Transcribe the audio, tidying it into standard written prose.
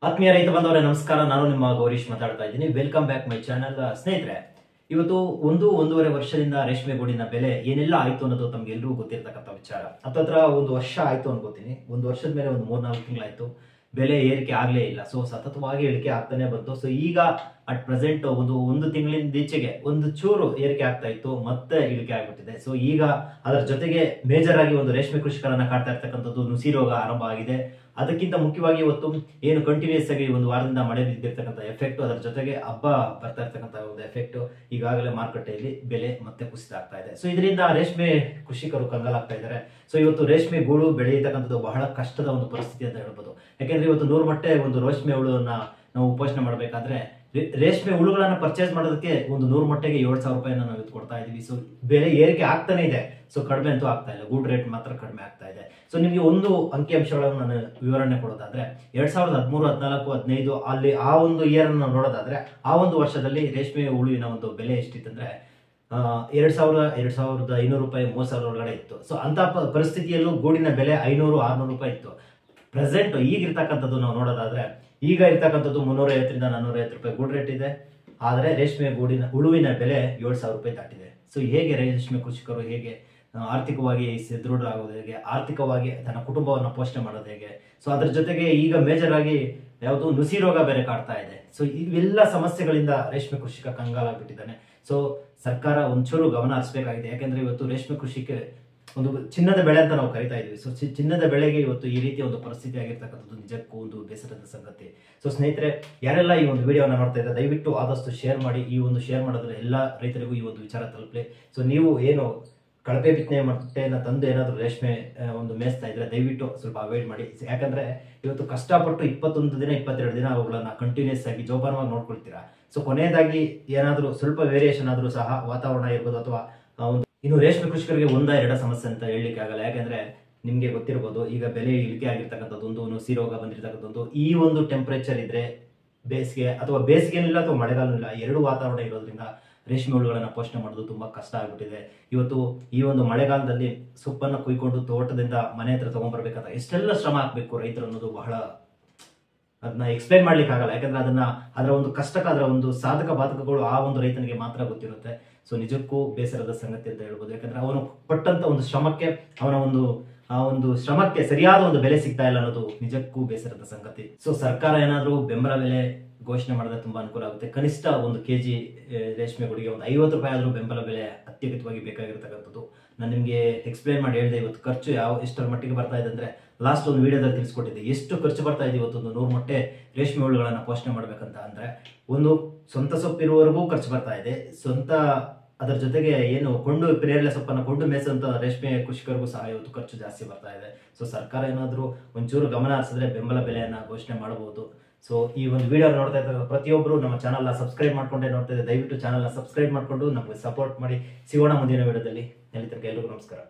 ಆತ್ಮೀಯ ರೈತ ಬಂದವರೇ ನಮಸ್ಕಾರ. ನಾನು ನಿಮ್ಮ ಗೌರೀಶ್ ಮಾತಾಡ್ತಾ ಇದ್ದೀನಿ. Welcome back my channel. ಸ್ನೇಹಿತರೆ, ಇವತ್ತು ಒಂದೂವರೆ ವರ್ಷದಿಂದ ರೇಷ್ಮೆ ಗೂಡಿನ ಬೆಲೆ ಏನೆಲ್ಲ ಆಯ್ತು ಅನ್ನೋದು ತಮ್ಗೆ ಎಲ್ಲರಿಗೂ ಗೊತ್ತಿರ್ತಕ್ಕಂಥ ವಿಚಾರ. ಹತ್ತತ್ರ ಒಂದು ವರ್ಷ ಆಯ್ತು ಅನ್ಕೋತೀನಿ. ಒಂದು ವರ್ಷದ ಮೇಲೆ ಒಂದು 3-4 ತಿಂಗಳಾಯ್ತು ಬೆಲೆ ಏರಿಕೆ ಆಗ್ಲೇ ಇಲ್ಲ. ಸೊ ಸತತವಾಗಿ ಇಳಿಕೆ ಆಗ್ತಾನೆ ಬಂತು. ಸೊ ಈಗ ಅಟ್ ಪ್ರೆಸೆಂಟ್ ಒಂದು ತಿಂಗಳಿಂದ ಈಚೆಗೆ ಒಂದು ಚೂರು ಏರಿಕೆ ಆಗ್ತಾ ಇತ್ತು, ಮತ್ತೆ ಇಳಿಕೆ ಆಗ್ಬಿಟ್ಟಿದೆ. ಸೊ ಈಗ ಅದರ ಜೊತೆಗೆ ಮೇಜರ್ ಆಗಿ ಒಂದು ರೇಷ್ಮೆ ಕೃಷಿಕರನ್ನ ಕಾಡ್ತಾ ಇರ್ತಕ್ಕಂಥದ್ದು ನುಸಿ ರೋಗ ಆರಂಭ ಆಗಿದೆ. ಅದಕ್ಕಿಂತ ಮುಖ್ಯವಾಗಿ ಇವತ್ತು ಏನು ಕಂಟಿನ್ಯೂಸ್ ಆಗಿ ಒಂದು ವಾರದಿಂದ ಮಳೆ ಬಿದ್ದಿರ್ತಕ್ಕಂಥ ಎಫೆಕ್ಟ್, ಅದರ ಜೊತೆಗೆ ಹಬ್ಬ ಬರ್ತಾ ಇರ್ತಕ್ಕಂಥ ಒಂದು ಎಫೆಕ್ಟ್, ಈಗಾಗಲೇ ಮಾರುಕಟ್ಟೆಯಲ್ಲಿ ಬೆಲೆ ಮತ್ತೆ ಕುಸಿತ ಆಗ್ತಾ ಇದೆ. ಸೊ ಇದರಿಂದ ರೇಷ್ಮೆ ಕೃಷಿಕರು ಕಂಗಾಲಾಗ್ತಾ ಇದ್ದಾರೆ. ಸೊ ಇವತ್ತು ರೇಷ್ಮೆ ಗೂಡು ಬೆಳೆಯತಕ್ಕಂಥದ್ದು ಬಹಳ ಕಷ್ಟದ ಒಂದು ಪರಿಸ್ಥಿತಿ ಅಂತ ಹೇಳ್ಬೋದು. ಯಾಕೆಂದ್ರೆ ಇವತ್ತು 100 ಮೊಟ್ಟೆ ಒಂದು ರೇಷ್ಮೆ ಹುಳುವನ್ನ ನಾವು ಉಪೋಷಣೆ ಮಾಡಬೇಕಾದ್ರೆ ರೇಷ್ಮೆ ಹುಳುಗಳನ್ನ ಪರ್ಚೇಸ್ ಮಾಡೋದಕ್ಕೆ ಒಂದು 100 ಮೊಟ್ಟೆಗೆ 7,000 ರೂಪಾಯಿನ ನಾವು ಇವತ್ತು ಕೊಡ್ತಾ ಇದೀವಿ. ಸೊ ಬೆಲೆ ಏರಿಕೆ ಆಗ್ತಾನೆ ಇದೆ. ಸೊ ಕಡಿಮೆ ಅಂತೂ ಆಗ್ತಾ ಇಲ್ಲ, ಗೂಡ್ ರೇಟ್ ಮಾತ್ರ ಕಡಿಮೆ ಆಗ್ತಾ ಇದೆ. ಸೊ ನಿಮಗೆ ಒಂದು ಅಂಕಿಅಂಶಗಳನ್ನು ನಾನು ವಿವರಣೆ ಕೊಡೋದಾದ್ರೆ 2013, 14, 15 ಅಲ್ಲಿ ಆ ಒಂದು ಇಯರ್ ನಾವು ನೋಡೋದಾದ್ರೆ ಆ ಒಂದು ವರ್ಷದಲ್ಲಿ ರೇಷ್ಮೆ ಹುಳುವಿನ ಒಂದು ಬೆಲೆ ಎಷ್ಟಿತ್ತಂದ್ರೆ 2,500 ರೂಪಾಯಿ, 30,000 ಒಳಗಡೆ ಇತ್ತು. ಸೊ ಅಂತ ಪರಿಸ್ಥಿತಿಯಲ್ಲೂ ಗೂಡಿನ ಬೆಲೆ 500-600 ರೂಪಾಯಿ ಇತ್ತು. ಪ್ರೆಸೆಂಟ್ ಈಗ ಇರ್ತಕ್ಕಂಥದ್ದು ನಾವು ನೋಡೋದಾದ್ರೆ ಈಗ ಇರ್ತಕ್ಕಂಥದ್ದು 350ರಿಂದ 450 ರೂಪಾಯಿ ಗೂಡ್ ರೇಟ್ ಇದೆ. ಆದರೆ ರೇಷ್ಮೆ ಹುಳುವಿನ ಬೆಲೆ 7,000 ರೂಪಾಯಿ ದಾಟಿದೆ. ಸೊ ಹೇಗೆ ರೇಷ್ಮೆ ಕೃಷಿಕರು ಹೇಗೆ ಆರ್ಥಿಕವಾಗಿ ಸದೃಢರಾಗೋದು ಹೇಗೆ, ಆರ್ಥಿಕವಾಗಿ ತನ್ನ ಕುಟುಂಬವನ್ನು ಪೋಷಣೆ ಮಾಡೋದು ಹೇಗೆ? ಸೊ ಅದ್ರ ಜೊತೆಗೆ ಈಗ ಮೇಜರ್ ಆಗಿ ಯಾವುದು ನುಸಿ ರೋಗ ಬೇರೆ ಕಾಡ್ತಾ ಇದೆ. ಸೊ ಇವೆಲ್ಲ ಸಮಸ್ಯೆಗಳಿಂದ ರೇಷ್ಮೆ ಕೃಷಿಕ ಕಂಗಾಲಾಗ್ಬಿಟ್ಟಿದ್ದಾನೆ. ಸೊ ಸರ್ಕಾರ ಒಂಚೂರು ಗಮನ ಹರಿಸಬೇಕಾಗಿದೆ. ಯಾಕಂದ್ರೆ ಇವತ್ತು ರೇಷ್ಮೆ ಕೃಷಿಗೆ ಒಂದು ಚಿನ್ನದ ಬೆಳೆ ಅಂತ ನಾವು ಕರಿತಾ ಇದೀವಿ. ಸೊ ಚಿನ್ನದ ಬೆಳೆಗೆ ಇವತ್ತು ಈ ರೀತಿಯ ಒಂದು ಪರಿಸ್ಥಿತಿ ಆಗಿರ್ತಕ್ಕಂಥದ್ದು ನಿಜಕ್ಕೂ ಒಂದು ಬೇಸರದ ಸಂಗತಿ. ಸೊ ಸ್ನೇಹಿತರೆ, ಯಾರೆಲ್ಲ ಈ ಒಂದು ವಿಡಿಯೋನ ನೋಡ್ತಾ ಇದ್ದಾರೆ ದಯವಿಟ್ಟು ಆದಷ್ಟು ಶೇರ್ ಮಾಡಿ. ಈ ಒಂದು ಶೇರ್ ಮಾಡೋದ್ರೆ ಎಲ್ಲಾ ರೈತರಿಗೂ ಈ ಒಂದು ವಿಚಾರ ತಲುಪಲಿ. ಸೊ ನೀವು ಏನು ಕಳಪೆ ಬಿತ್ತನೆ ಮೊಟ್ಟೆನ ತಂದು ಏನಾದ್ರು ರೇಷ್ಮೆ ಒಂದು ಮೇಯಿಸ್ತಾ ಇದ್ರೆ ದಯವಿಟ್ಟು ಸ್ವಲ್ಪ ಅವಾಯ್ಡ್ ಮಾಡಿ. ಯಾಕಂದ್ರೆ ಇವತ್ತು ಕಷ್ಟಪಟ್ಟು 21 ದಿನ 22 ದಿನ ಅವುಗಳನ್ನ ಕಂಟಿನ್ಯೂಸ್ ಆಗಿ ಜೋಪಾನವಾಗಿ ನೋಡ್ಕೊಳ್ತೀರಾ. ಸೊ ಕೊನೆಯದಾಗಿ ಏನಾದ್ರೂ ಸ್ವಲ್ಪ ವೇರಿಯೇಷನ್ ಆದ್ರೂ ಸಹ ವಾತಾವರಣ ಇರ್ಬೋದು ಅಥವಾ ಒಂದು ಇನ್ನು ರೇಷ್ಮೆ ಕೃಷಿಕರಿಗೆ 1-2 ಸಮಸ್ಯೆ ಅಂತ ಹೇಳಲಿಕ್ಕೆ ಆಗಲ್ಲ. ಯಾಕಂದ್ರೆ ನಿಮ್ಗೆ ಗೊತ್ತಿರಬಹುದು, ಈಗ ಬೆಲೆ ಇಳಿಕೆ ಆಗಿರ್ತಕ್ಕಂಥದ್ದು, ಒಂದು ನುಸಿ ರೋಗ ಬಂದಿರತಕ್ಕಂಥದ್ದು, ಈ ಒಂದು ಟೆಂಪರೇಚರ್ ಇದ್ರೆ ಬೇಸಿಗೆ ಅಥವಾ ಬೇಸಿಗೆನಿಲ್ಲ ಅಥವಾ ಮಳೆಗಾಲನಿಲ್ಲ, 2 ವಾತಾವರಣ ಇರೋದ್ರಿಂದ ರೇಷ್ಮೆ ಹುಳುಗಳನ್ನ ಪೋಷಣೆ ಮಾಡೋದು ತುಂಬಾ ಕಷ್ಟ ಆಗ್ಬಿಟ್ಟಿದೆ. ಇವತ್ತು ಈ ಒಂದು ಮಳೆಗಾಲದಲ್ಲಿ ಸೊಪ್ಪನ್ನ ಕುಯ್ಕೊಂಡು ತೋಟದಿಂದ ಮನೆ ಹತ್ರ ತಗೊಂಡ್ಬರ್ಬೇಕಾದ್ರೆ ಎಷ್ಟೆಲ್ಲ ಶ್ರಮ ಹಾಕ್ಬೇಕು ರೈತರು ಅನ್ನೋದು ಬಹಳ ಅದನ್ನ ಎಕ್ಸ್ಪ್ಲೈನ್ ಮಾಡ್ಲಿಕ್ಕೆ ಆಗಲ್ಲ. ಯಾಕಂದ್ರೆ ಅದರ ಒಂದು ಕಷ್ಟಕ್ಕೆ ಅದರ ಒಂದು ಸಾಧಕ ಬಾಧಕಗಳು ಆ ಒಂದು ರೈತನಿಗೆ ಮಾತ್ರ ಗೊತ್ತಿರುತ್ತೆ. ಸೊ ನಿಜಕ್ಕೂ ಬೇಸರದ ಸಂಗತಿ ಅಂತ ಹೇಳ್ಬೋದು. ಯಾಕಂದ್ರೆ ಅವನು ಪಟ್ಟಂತ ಒಂದು ಶ್ರಮಕ್ಕೆ ಆ ಒಂದು ಶ್ರಮಕ್ಕೆ ಸರಿಯಾದ ಒಂದು ಬೆಲೆ ಸಿಗ್ತಾ ಇಲ್ಲ ಅನ್ನೋದು ನಿಜಕ್ಕೂ ಬೇಸರದ ಸಂಗತಿ. ಸೊ ಸರ್ಕಾರ ಏನಾದ್ರೂ ಬೆಂಬಲ ಬೆಲೆ ಘೋಷಣೆ ಮಾಡಿದ್ರೆ ತುಂಬಾ ಅನುಕೂಲ ಆಗುತ್ತೆ. ಕನಿಷ್ಠ 1 kg ರೇಷ್ಮೆ ಗೂಡಿಗೆ ಒಂದು 50 ರೂಪಾಯಿ ಆದ್ರೂ ಬೆಂಬಲ ಬೆಲೆ ಅತ್ಯಗತ್ಯವಾಗಿ ಬೇಕಾಗಿರ್ತಕ್ಕಂಥದ್ದು. ನಾನು ನಿಮ್ಗೆ ಎಕ್ಸ್ಪ್ಲೈನ್ ಮಾಡಿ ಹೇಳಿದೆ. ಇವತ್ತು ಖರ್ಚು ಎಷ್ಟರ ಮಟ್ಟಿಗೆ ಬರ್ತಾ ಇದೆ ಅಂದ್ರೆ ಲಾಸ್ಟ್ ಒಂದು ವಿಡಿಯೋದಲ್ಲಿ ತಿಳಿಸ್ಕೊಟ್ಟಿದ್ದೆ ಎಷ್ಟು ಖರ್ಚು ಬರ್ತಾ ಇದೆ. ಇವತ್ತೊಂದು 100 ಮೊಟ್ಟೆ ರೇಷ್ಮೆ ಹುಳುಗಳನ್ನ ಪೋಷಣೆ ಮಾಡ್ಬೇಕಂತ ಅಂದ್ರೆ ಒಂದು ಸ್ವಂತ ಸೊಪ್ಪಿರುವವರೆಗೂ ಖರ್ಚು ಬರ್ತಾ ಇದೆ. ಅದರ ಜೊತೆಗೆ ಏನು ನೇರಳೆ ಸೊಪ್ಪನ್ನು ಕೊಂಡು ಮೇಯಿಸುವಂತ ರೇಷ್ಮೆ ಕೃಷಿಕರಿಗೂ ಸಹ ಇವತ್ತು ಖರ್ಚು ಜಾಸ್ತಿ ಬರ್ತಾ ಇದೆ. ಸೊ ಸರ್ಕಾರ ಏನಾದ್ರೂ ಒಂಚೂರು ಗಮನ ಹರಿಸಿದ್ರೆ ಬೆಂಬಲ ಬೆಲೆಯನ್ನ ಘೋಷಣೆ ಮಾಡಬಹುದು. ಸೊ ಈ ಒಂದು ವಿಡಿಯೋ ನೋಡ್ತಾ ಇದ್ದ ಪ್ರತಿಯೊಬ್ಬರು ನಮ್ಮ ಚಾನಲ್ನ ಸಬ್ಸ್ಕ್ರೈಬ್ ಮಾಡ್ಕೊಂಡೇ ನೋಡ್ತಾ ಇದ್ದಾರೆ. ದಯವಿಟ್ಟು ಚಾನಲ್ನ ಸಬ್ಸ್ಕ್ರೈಬ್ ಮಾಡ್ಕೊಂಡು ನಮಗೆ ಸಪೋರ್ಟ್ ಮಾಡಿ. ಸಿಗೋಣ ಮುಂದಿನ ವಿಡಿಯೋದಲ್ಲಿ. ಎಲ್ಲಿ ತನಕ ಎಲ್ರಿಗೂ ನಮಸ್ಕಾರ.